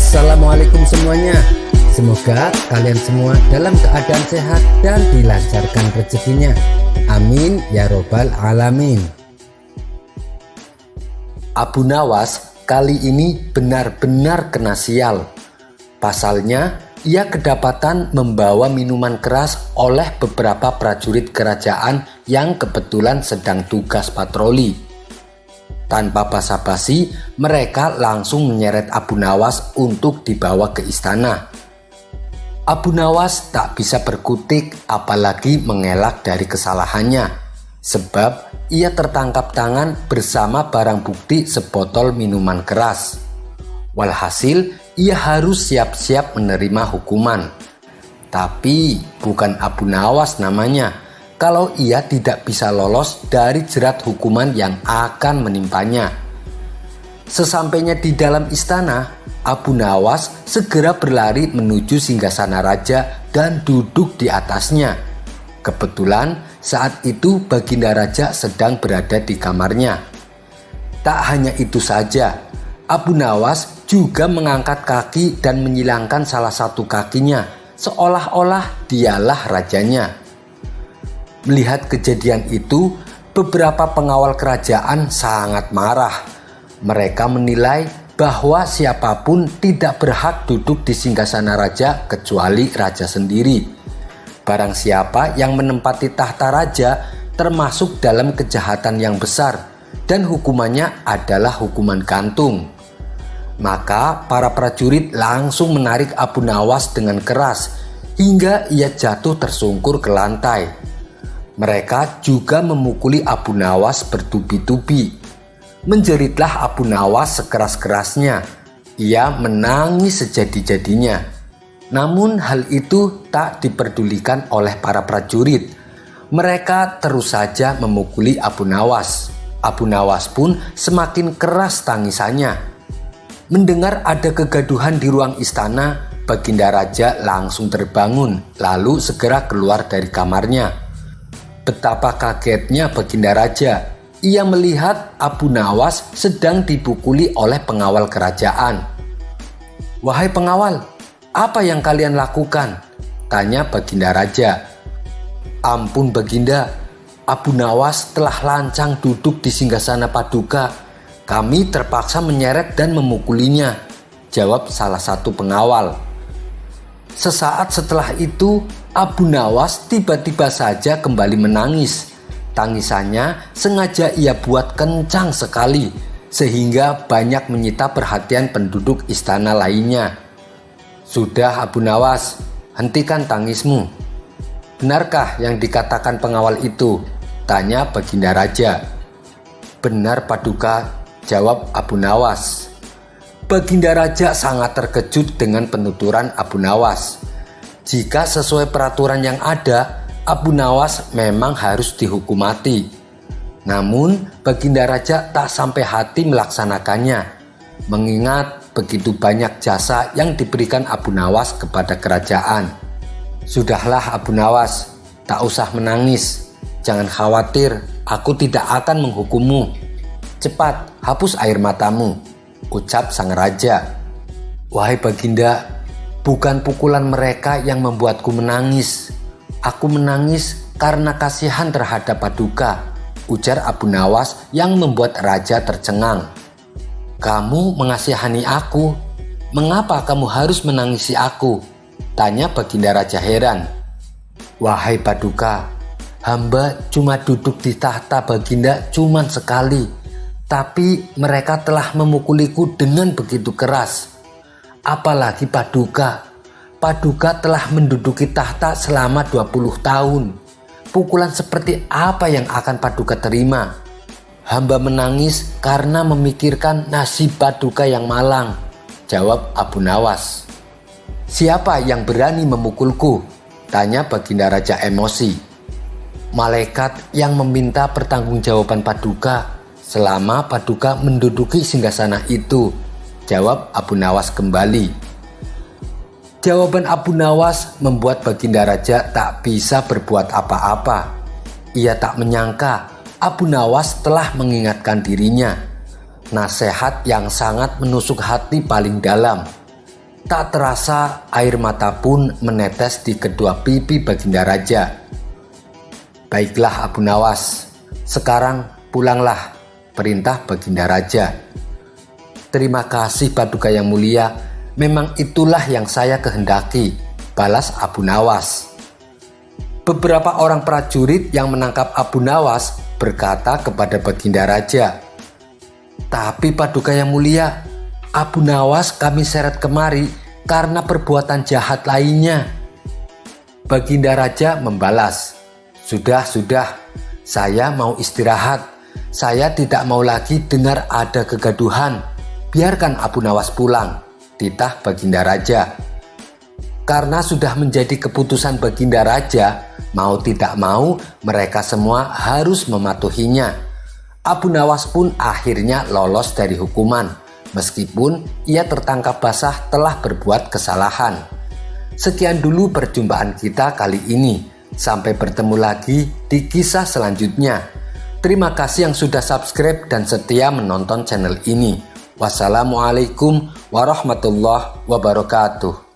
Assalamualaikum semuanya. Semoga kalian semua dalam keadaan sehat dan dilancarkan rezekinya. Amin ya robbal alamin. Abu Nawas kali ini benar-benar kena sial. Pasalnya, ia kedapatan membawa minuman keras oleh beberapa prajurit kerajaan yang kebetulan sedang tugas patroli. Tanpa basa-basi, mereka langsung menyeret Abu Nawas untuk dibawa ke istana. Abu Nawas tak bisa berkutik apalagi mengelak dari kesalahannya, sebab ia tertangkap tangan bersama barang bukti sebotol minuman keras. Walhasil, ia harus siap-siap menerima hukuman. Tapi bukan Abu Nawas namanya kalau ia tidak bisa lolos dari jerat hukuman yang akan menimpanya. Sesampainya di dalam istana, Abu Nawas segera berlari menuju singgasana raja dan duduk di atasnya. Kebetulan saat itu Baginda Raja sedang berada di kamarnya. Tak hanya itu saja, Abu Nawas juga mengangkat kaki dan menyilangkan salah satu kakinya, seolah-olah dialah rajanya. Melihat kejadian itu, beberapa pengawal kerajaan sangat marah. Mereka menilai bahwa siapapun tidak berhak duduk di singgasana raja kecuali raja sendiri. Barang siapa yang menempati tahta raja termasuk dalam kejahatan yang besar dan hukumannya adalah hukuman gantung. Maka para prajurit langsung menarik Abu Nawas dengan keras hingga ia jatuh tersungkur ke lantai. Mereka juga memukuli Abu Nawas bertubi-tubi. Menjeritlah Abu Nawas sekeras-kerasnya. Ia menangis sejadi-jadinya. Namun hal itu tak diperdulikan oleh para prajurit. Mereka terus saja memukuli Abu Nawas. Abu Nawas pun semakin keras tangisannya. Mendengar ada kegaduhan di ruang istana, Baginda Raja langsung terbangun lalu segera keluar dari kamarnya. Betapa kagetnya Baginda Raja. Ia melihat Abu Nawas sedang dipukuli oleh pengawal kerajaan. "Wahai pengawal, apa yang kalian lakukan?" tanya Baginda Raja. "Ampun Baginda, Abu Nawas telah lancang duduk di singgasana Paduka. Kami terpaksa menyeret dan memukulinya," jawab salah satu pengawal. Sesaat setelah itu, Abu Nawas tiba-tiba saja kembali menangis. Tangisannya sengaja ia buat kencang sekali, sehingga banyak menyita perhatian penduduk istana lainnya. "Sudah Abu Nawas, hentikan tangismu." "Benarkah yang dikatakan pengawal itu?" tanya Baginda Raja. "Benar Paduka," jawab Abu Nawas. Baginda Raja sangat terkejut dengan penuturan Abu Nawas. Jika sesuai peraturan yang ada, Abu Nawas memang harus dihukum mati. Namun Baginda Raja tak sampai hati melaksanakannya, mengingat begitu banyak jasa yang diberikan Abu Nawas kepada kerajaan. "Sudahlah Abu Nawas, tak usah menangis. Jangan khawatir, aku tidak akan menghukummu. Cepat hapus air matamu," ucap sang raja. "Wahai Baginda, bukan pukulan mereka yang membuatku menangis. Aku menangis karena kasihan terhadap Paduka," ujar Abu Nawas yang membuat raja tercengang. "Kamu mengasihani aku. Mengapa kamu harus menangisi aku?" tanya Baginda Raja heran. "Wahai Paduka, hamba cuma duduk di tahta Baginda cuma sekali. Tapi mereka telah memukuliku dengan begitu keras. Apalagi Paduka. Paduka telah menduduki tahta selama 20 tahun. Pukulan seperti apa yang akan Paduka terima? Hamba menangis karena memikirkan nasib Paduka yang malang," jawab Abu Nawas. "Siapa yang berani memukulku?" tanya Baginda Raja emosi. "Malaikat yang meminta pertanggungjawaban Paduka selama Paduka menduduki singgasana itu," jawab Abu Nawas kembali. Jawaban Abu Nawas membuat Baginda Raja tak bisa berbuat apa-apa. Ia tak menyangka Abu Nawas telah mengingatkan dirinya. Nasihat yang sangat menusuk hati paling dalam. Tak terasa air mata pun menetes di kedua pipi Baginda Raja. "Baiklah Abu Nawas, sekarang pulanglah," perintah Baginda Raja. "Terima kasih Paduka yang mulia, memang itulah yang saya kehendaki," balas Abu Nawas. Beberapa orang prajurit yang menangkap Abu Nawas berkata kepada Baginda Raja, "Tapi Paduka yang mulia, Abu Nawas kami seret kemari karena perbuatan jahat lainnya." Baginda Raja membalas, Sudah, saya mau istirahat. Saya tidak mau lagi dengar ada kegaduhan. Biarkan Abu Nawas pulang," titah Baginda Raja. Karena sudah menjadi keputusan Baginda Raja, mau tidak mau mereka semua harus mematuhinya. Abu Nawas pun akhirnya lolos dari hukuman, meskipun ia tertangkap basah telah berbuat kesalahan. Sekian dulu perjumpaan kita kali ini. Sampai bertemu lagi di kisah selanjutnya. Terima kasih yang sudah subscribe dan setia menonton channel ini. Wassalamualaikum warahmatullahi wabarakatuh.